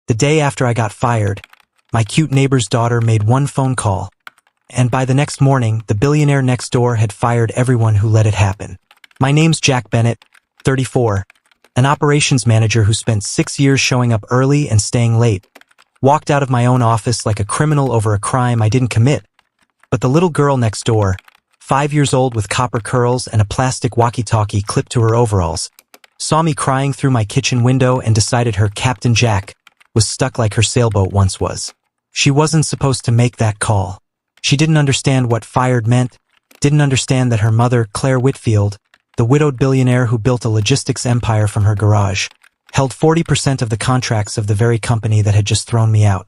The day after I got fired, my cute neighbor's daughter made one phone call, and by the next morning, the billionaire next door had fired everyone who let it happen. My name's Jack Bennett, 34, an operations manager who spent 6 years showing up early and staying late. Walked out of my own office like a criminal over a crime I didn't commit. But the little girl next door, 5 years old with copper curls and a plastic walkie-talkie clipped to her overalls, saw me crying through my kitchen window and decided her Captain Jack was stuck like her sailboat once was. She wasn't supposed to make that call. She didn't understand what fired meant, didn't understand that her mother, Claire Whitfield, the widowed billionaire who built a logistics empire from her garage, held 40% of the contracts of the very company that had just thrown me out.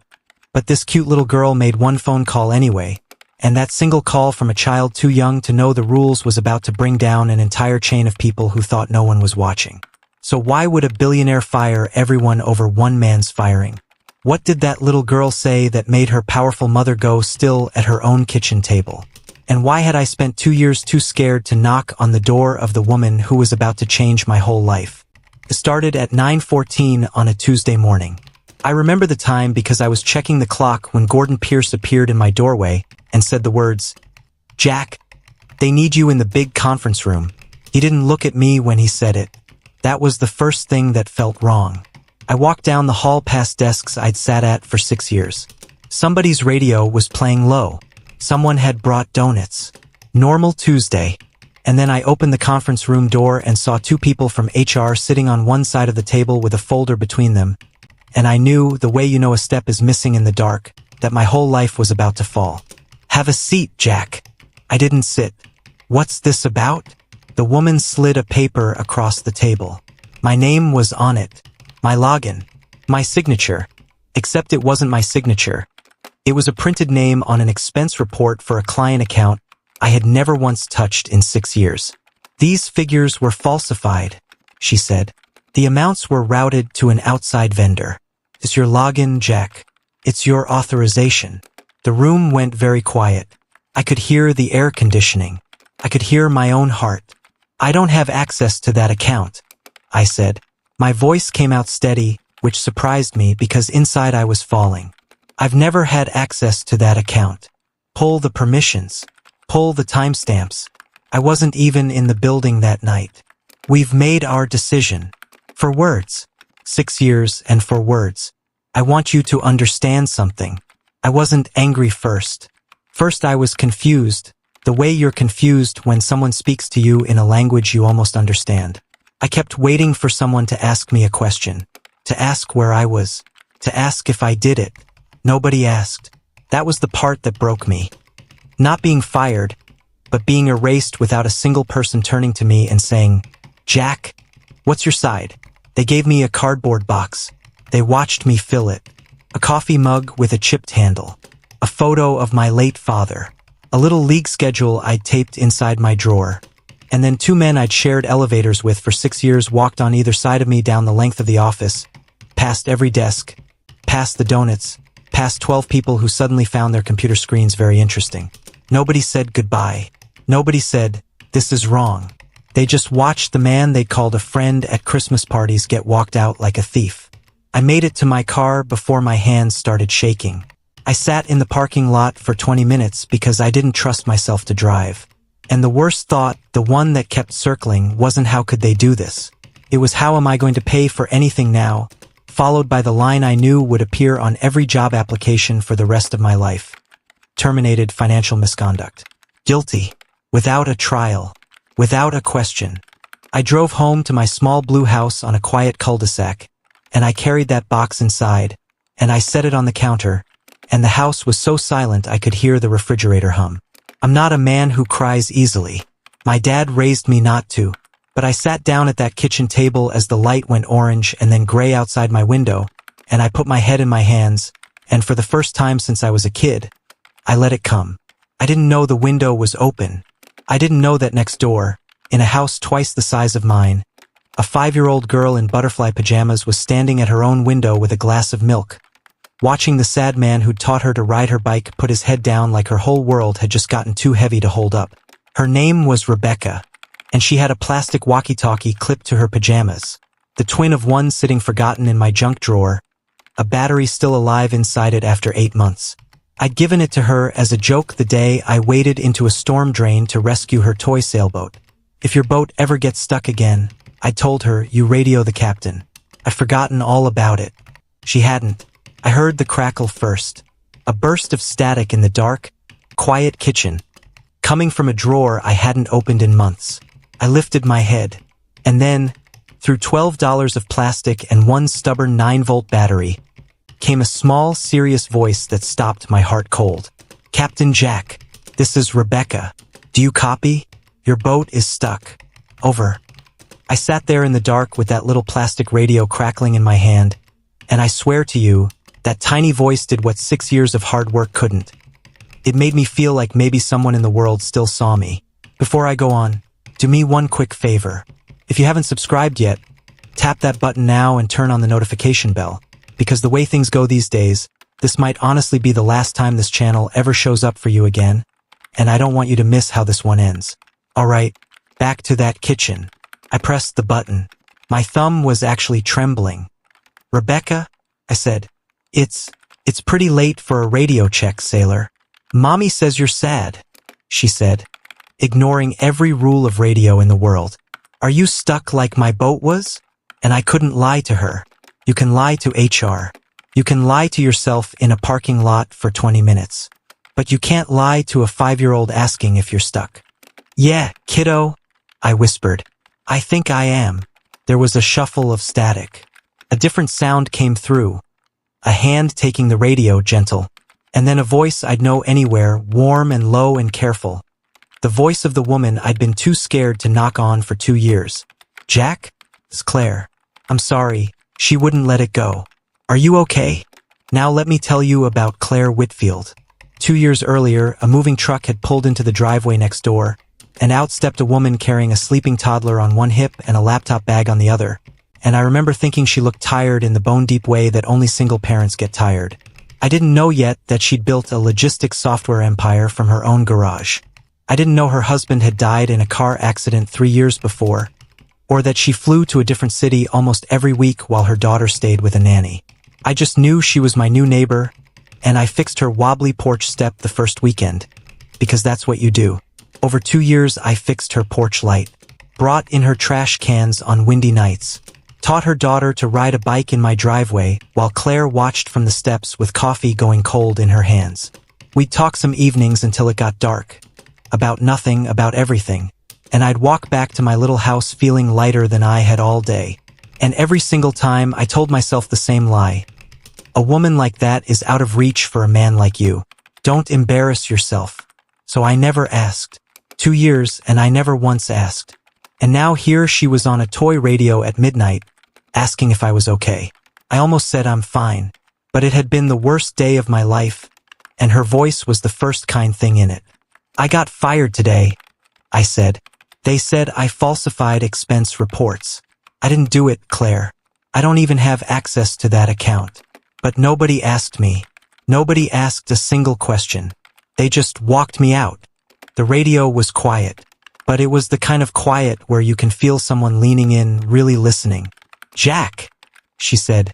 But this cute little girl made one phone call anyway, and that single call from a child too young to know the rules was about to bring down an entire chain of people who thought no one was watching. So why would a billionaire fire everyone over one man's firing? What did that little girl say that made her powerful mother go still at her own kitchen table? And why had I spent 2 years too scared to knock on the door of the woman who was about to change my whole life? It started at 9:14 on a Tuesday morning. I remember the time because I was checking the clock when Gordon Pierce appeared in my doorway and said the words, "Jack, they need you in the big conference room." He didn't look at me when he said it. That was the first thing that felt wrong. I walked down the hall past desks I'd sat at for 6 years. Somebody's radio was playing low. Someone had brought donuts. Normal Tuesday. And then I opened the conference room door and saw 2 people from HR sitting on one side of the table with a folder between them. And I knew, the way you know a step is missing in the dark, that my whole life was about to fall. "Have a seat, Jack." I didn't sit. "What's this about?" The woman slid a paper across the table. My name was on it. My login. My signature. Except it wasn't my signature. It was a printed name on an expense report for a client account I had never once touched in 6 years. "These figures were falsified," she said. "The amounts were routed to an outside vendor. It's your login, Jack. It's your authorization." The room went very quiet. I could hear the air conditioning. I could hear my own heart. "I don't have access to that account," I said. My voice came out steady, which surprised me because inside I was falling. "I've never had access to that account. Pull the permissions. Pull the timestamps. I wasn't even in the building that night. We've made our decision." For words. 6 years and for words. I want you to understand something. I wasn't angry first. First I was confused, the way you're confused when someone speaks to you in a language you almost understand. I kept waiting for someone to ask me a question, to ask where I was, to ask if I did it. Nobody asked. That was the part that broke me. Not being fired, but being erased without a single person turning to me and saying, "Jack, what's your side?" They gave me a cardboard box. They watched me fill it. A coffee mug with a chipped handle. A photo of my late father. A little league schedule I'd taped inside my drawer. And then 2 men I'd shared elevators with for 6 years walked on either side of me down the length of the office, past every desk, past the donuts, past 12 people who suddenly found their computer screens very interesting. Nobody said goodbye. Nobody said, "This is wrong." They just watched the man they'd called a friend at Christmas parties get walked out like a thief. I made it to my car before my hands started shaking. I sat in the parking lot for 20 minutes because I didn't trust myself to drive. And the worst thought, the one that kept circling, wasn't how could they do this. It was how am I going to pay for anything now, followed by the line I knew would appear on every job application for the rest of my life. Terminated financial misconduct. Guilty. Without a trial. Without a question. I drove home to my small blue house on a quiet cul-de-sac, and I carried that box inside, and I set it on the counter, and the house was so silent I could hear the refrigerator hum. I'm not a man who cries easily. My dad raised me not to, but I sat down at that kitchen table as the light went orange and then gray outside my window, and I put my head in my hands, and for the first time since I was a kid, I let it come. I didn't know the window was open. I didn't know that next door, in a house twice the size of mine, a 5-year-old girl in butterfly pajamas was standing at her own window with a glass of milk, watching the sad man who'd taught her to ride her bike put his head down like her whole world had just gotten too heavy to hold up. Her name was Rebecca, and she had a plastic walkie-talkie clipped to her pajamas, the twin of one sitting forgotten in my junk drawer, a battery still alive inside it after 8 months. I'd given it to her as a joke the day I waded into a storm drain to rescue her toy sailboat. If your boat ever gets stuck again, I told her, you radio the captain. I'd forgotten all about it. She hadn't. I heard the crackle first. A burst of static in the dark, quiet kitchen, coming from a drawer I hadn't opened in months. I lifted my head, and then, through $12 of plastic and one stubborn 9-volt battery, came a small, serious voice that stopped my heart cold. Captain Jack, this is Rebecca. Do you copy? Your boat is stuck. Over. I sat there in the dark with that little plastic radio crackling in my hand, and I swear to you, that tiny voice did what 6 years of hard work couldn't. It made me feel like maybe someone in the world still saw me. Before I go on, do me one quick favor. If you haven't subscribed yet, tap that button now and turn on the notification bell, because the way things go these days, this might honestly be the last time this channel ever shows up for you again, and I don't want you to miss how this one ends. Alright, back to that kitchen. I pressed the button. My thumb was actually trembling. Rebecca? I said. It's pretty late for a radio check, sailor. Mommy says you're sad, she said, ignoring every rule of radio in the world. Are you stuck like my boat was? And I couldn't lie to her. You can lie to HR. You can lie to yourself in a parking lot for 20 minutes. But you can't lie to a 5-year-old asking if you're stuck. Yeah, kiddo, I whispered. I think I am. There was a shuffle of static. A different sound came through. A hand taking the radio, gentle. And then a voice I'd know anywhere, warm and low and careful. The voice of the woman I'd been too scared to knock on for 2 years. Jack? It's Claire. I'm sorry. She wouldn't let it go. Are you okay? Now let me tell you about Claire Whitfield. 2 years earlier, a moving truck had pulled into the driveway next door, and out stepped a woman carrying a sleeping toddler on one hip and a laptop bag on the other. And I remember thinking she looked tired in the bone-deep way that only single parents get tired. I didn't know yet that she'd built a logistics software empire from her own garage. I didn't know her husband had died in a car accident 3 years before, or that she flew to a different city almost every week while her daughter stayed with a nanny. I just knew she was my new neighbor, and I fixed her wobbly porch step the first weekend, because that's what you do. Over 2 years, I fixed her porch light, brought in her trash cans on windy nights, taught her daughter to ride a bike in my driveway while Claire watched from the steps with coffee going cold in her hands. We'd talk some evenings until it got dark. About nothing, about everything. And I'd walk back to my little house feeling lighter than I had all day. And every single time I told myself the same lie. A woman like that is out of reach for a man like you. Don't embarrass yourself. So I never asked. 2 years and I never once asked. And now here she was on a toy radio at midnight, asking if I was okay. I almost said I'm fine, but it had been the worst day of my life, and her voice was the first kind thing in it. I got fired today, I said. They said I falsified expense reports. I didn't do it, Claire. I don't even have access to that account. But nobody asked me. Nobody asked a single question. They just walked me out. The radio was quiet, but it was the kind of quiet where you can feel someone leaning in, really listening. Jack, she said,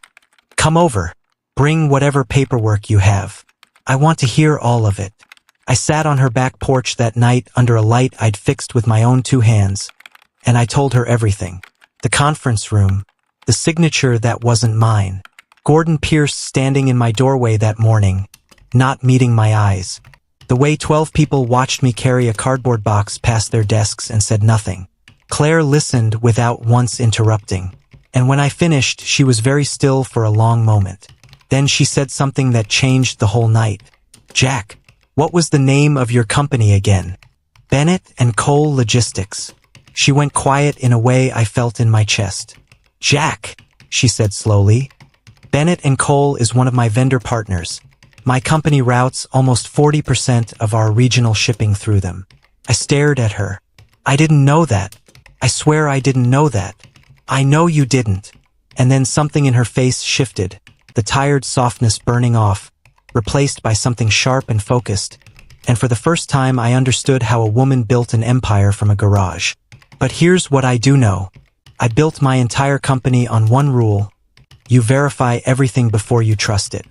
come over. Bring whatever paperwork you have. I want to hear all of it. I sat on her back porch that night under a light I'd fixed with my own 2 hands, and I told her everything. The conference room, the signature that wasn't mine, Gordon Pierce standing in my doorway that morning, not meeting my eyes, the way 12 people watched me carry a cardboard box past their desks and said nothing. Claire listened without once interrupting, and when I finished, she was very still for a long moment. Then she said something that changed the whole night. Jack, what was the name of your company again? Bennett and Cole Logistics. She went quiet in a way I felt in my chest. Jack, she said slowly. Bennett and Cole is one of my vendor partners. My company routes almost 40% of our regional shipping through them. I stared at her. I didn't know that. I swear I didn't know that. I know you didn't. And then something in her face shifted, the tired softness burning off, replaced by something sharp and focused. And for the first time I understood how a woman built an empire from a garage. But here's what I do know. I built my entire company on one rule. You verify everything before you trust it.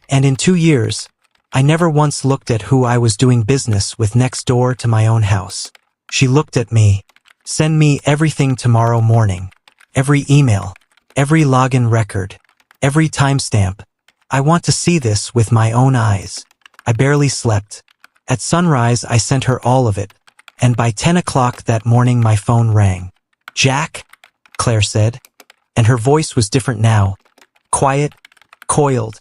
And in 2 years, I never once looked at who I was doing business with next door to my own house. She looked at me. Send me everything tomorrow morning. Every email, every login record, every timestamp. I want to see this with my own eyes. I barely slept. At sunrise, I sent her all of it. And by 10 o'clock that morning, my phone rang. Jack? Claire said. And her voice was different now. Quiet, coiled.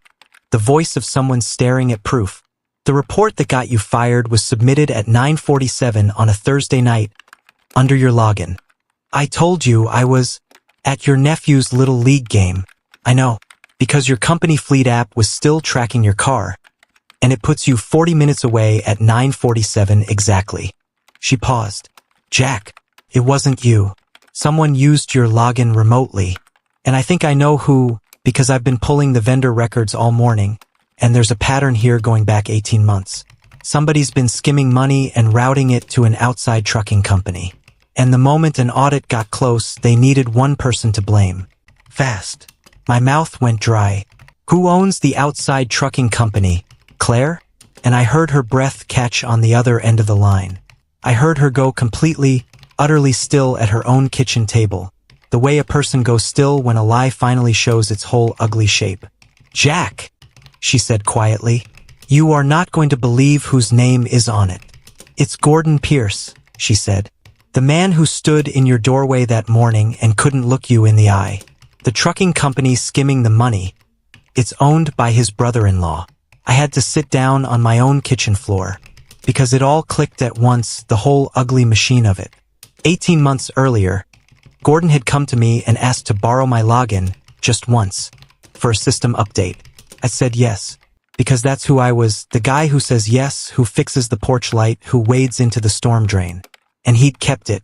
The voice of someone staring at proof. The report that got you fired was submitted at 9:47 on a Thursday night, under your login. I told you I was at your nephew's little league game. I know, because your company fleet app was still tracking your car, and it puts you 40 minutes away at 9:47 exactly. She paused. Jack, it wasn't you. Someone used your login remotely, and I think I know who, because I've been pulling the vendor records all morning, and there's a pattern here going back 18 months. Somebody's been skimming money and routing it to an outside trucking company. And the moment an audit got close, they needed one person to blame. Fast. My mouth went dry. Who owns the outside trucking company? Claire? And I heard her breath catch on the other end of the line. I heard her go completely, utterly still at her own kitchen table. The way a person goes still when a lie finally shows its whole ugly shape. Jack, she said quietly, you are not going to believe whose name is on it. It's Gordon Pierce, she said. The man who stood in your doorway that morning and couldn't look you in the eye. The trucking company skimming the money. It's owned by his brother-in-law. I had to sit down on my own kitchen floor, because it all clicked at once, the whole ugly machine of it. 18 months earlier, Gordon had come to me and asked to borrow my login, just once, for a system update. I said yes, because that's who I was, the guy who says yes, who fixes the porch light, who wades into the storm drain. And he'd kept it.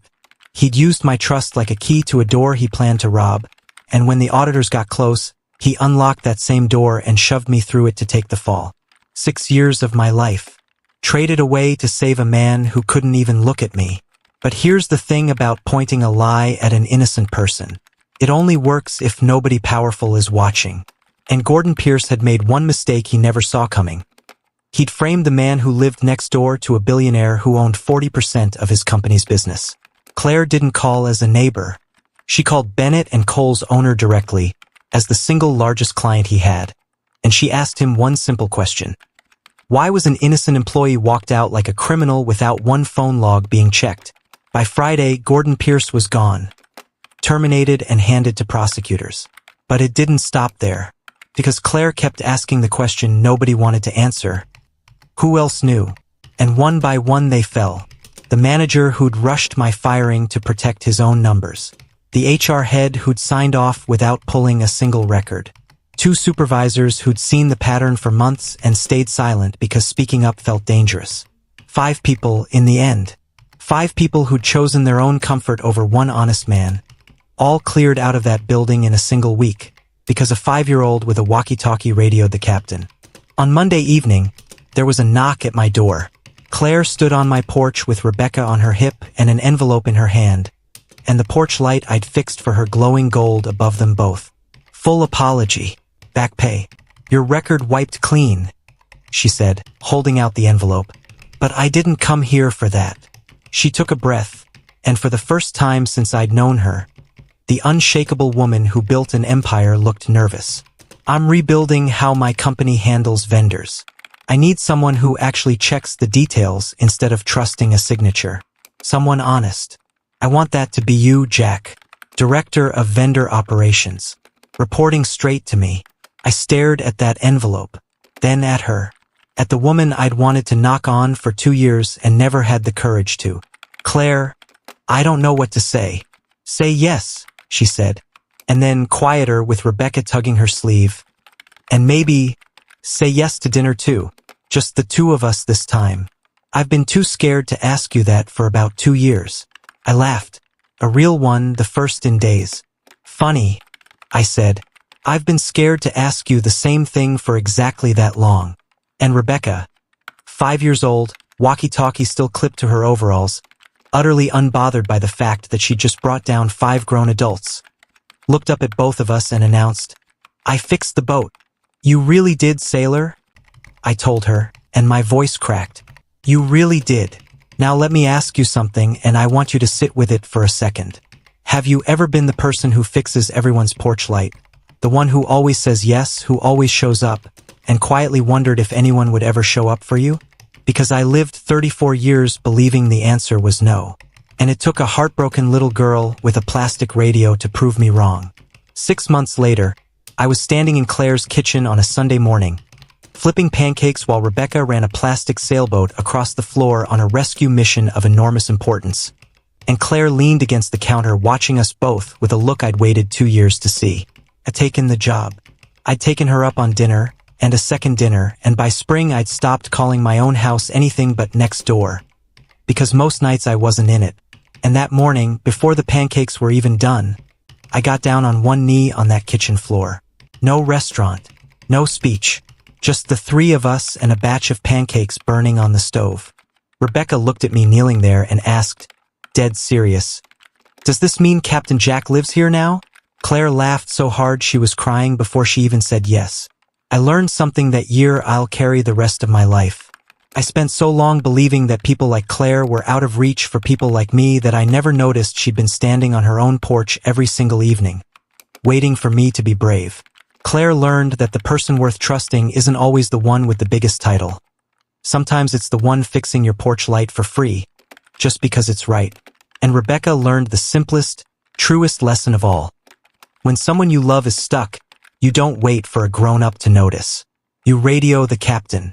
He'd used my trust like a key to a door he planned to rob, and when the auditors got close, he unlocked that same door and shoved me through it to take the fall. 6 years of my life, traded away to save a man who couldn't even look at me. But here's the thing about pointing a lie at an innocent person. It only works if nobody powerful is watching. And Gordon Pierce had made one mistake he never saw coming. He'd framed the man who lived next door to a billionaire who owned 40% of his company's business. Claire didn't call as a neighbor. She called Bennett and Cole's owner directly, as the single largest client he had. And she asked him one simple question. Why was an innocent employee walked out like a criminal without one phone log being checked? By Friday, Gordon Pierce was gone, terminated and handed to prosecutors. But it didn't stop there, because Claire kept asking the question nobody wanted to answer. Who else knew? And one by one they fell. The manager who'd rushed my firing to protect his own numbers. The HR head who'd signed off without pulling a single record. 2 supervisors who'd seen the pattern for months and stayed silent because speaking up felt dangerous. 5 people in the end. 5 people who'd chosen their own comfort over one honest man. All cleared out of that building in a single week, because a 5-year-old with a walkie-talkie radioed the captain. On Monday evening, there was a knock at my door. Claire stood on my porch with Rebecca on her hip and an envelope in her hand, and the porch light I'd fixed for her glowing gold above them both. Full apology. Back pay. Your record wiped clean, she said, holding out the envelope. But I didn't come here for that. She took a breath, and for the first time since I'd known her, the unshakable woman who built an empire looked nervous. I'm rebuilding how my company handles vendors. I need someone who actually checks the details instead of trusting a signature. Someone honest. I want that to be you, Jack, Director of Vendor Operations, reporting straight to me. I stared at that envelope, then at her, at the woman I'd wanted to knock on for 2 years and never had the courage to. Claire, I don't know what to say. Say yes, she said, and then quieter with Rebecca tugging her sleeve. And maybe say yes to dinner too, just the 2 of us this time. I've been too scared to ask you that for about 2 years. I laughed, a real one, the first in days. Funny, I said. I've been scared to ask you the same thing for exactly that long. And Rebecca, 5 years old, walkie-talkie still clipped to her overalls, utterly unbothered by the fact that she just brought down 5 grown adults, looked up at both of us and announced, I fixed the boat. You really did, sailor? I told her, and my voice cracked. You really did. Now let me ask you something, and I want you to sit with it for a second. Have you ever been the person who fixes everyone's porch light? The one who always says yes, who always shows up, and quietly wondered if anyone would ever show up for you? Because I lived 34 years believing the answer was no. And it took a heartbroken little girl with a plastic radio to prove me wrong. 6 months later, I was standing in Claire's kitchen on a Sunday morning, flipping pancakes while Rebecca ran a plastic sailboat across the floor on a rescue mission of enormous importance. And Claire leaned against the counter watching us both with a look I'd waited 2 years to see. I'd taken the job. I'd taken her up on dinner, and a second dinner, and by spring I'd stopped calling my own house anything but next door. Because most nights I wasn't in it. And that morning, before the pancakes were even done, I got down on one knee on that kitchen floor. No restaurant, no speech, just the three of us and a batch of pancakes burning on the stove. Rebecca looked at me kneeling there and asked, dead serious, "Does this mean Captain Jack lives here now?" Claire laughed so hard she was crying before she even said yes. I learned something that year I'll carry the rest of my life. I spent so long believing that people like Claire were out of reach for people like me that I never noticed she'd been standing on her own porch every single evening, waiting for me to be brave. Claire learned that the person worth trusting isn't always the one with the biggest title. Sometimes it's the one fixing your porch light for free, just because it's right. And Rebecca learned the simplest, truest lesson of all. When someone you love is stuck, you don't wait for a grown-up to notice. You radio the captain.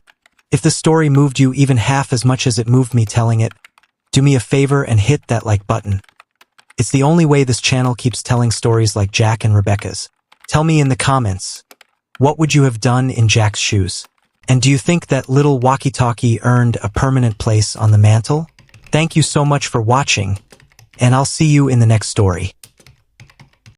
If the story moved you even half as much as it moved me telling it, do me a favor and hit that like button. It's the only way this channel keeps telling stories like Jack and Rebecca's. Tell me in the comments, what would you have done in Jack's shoes? And do you think that little walkie-talkie earned a permanent place on the mantle? Thank you so much for watching, and I'll see you in the next story.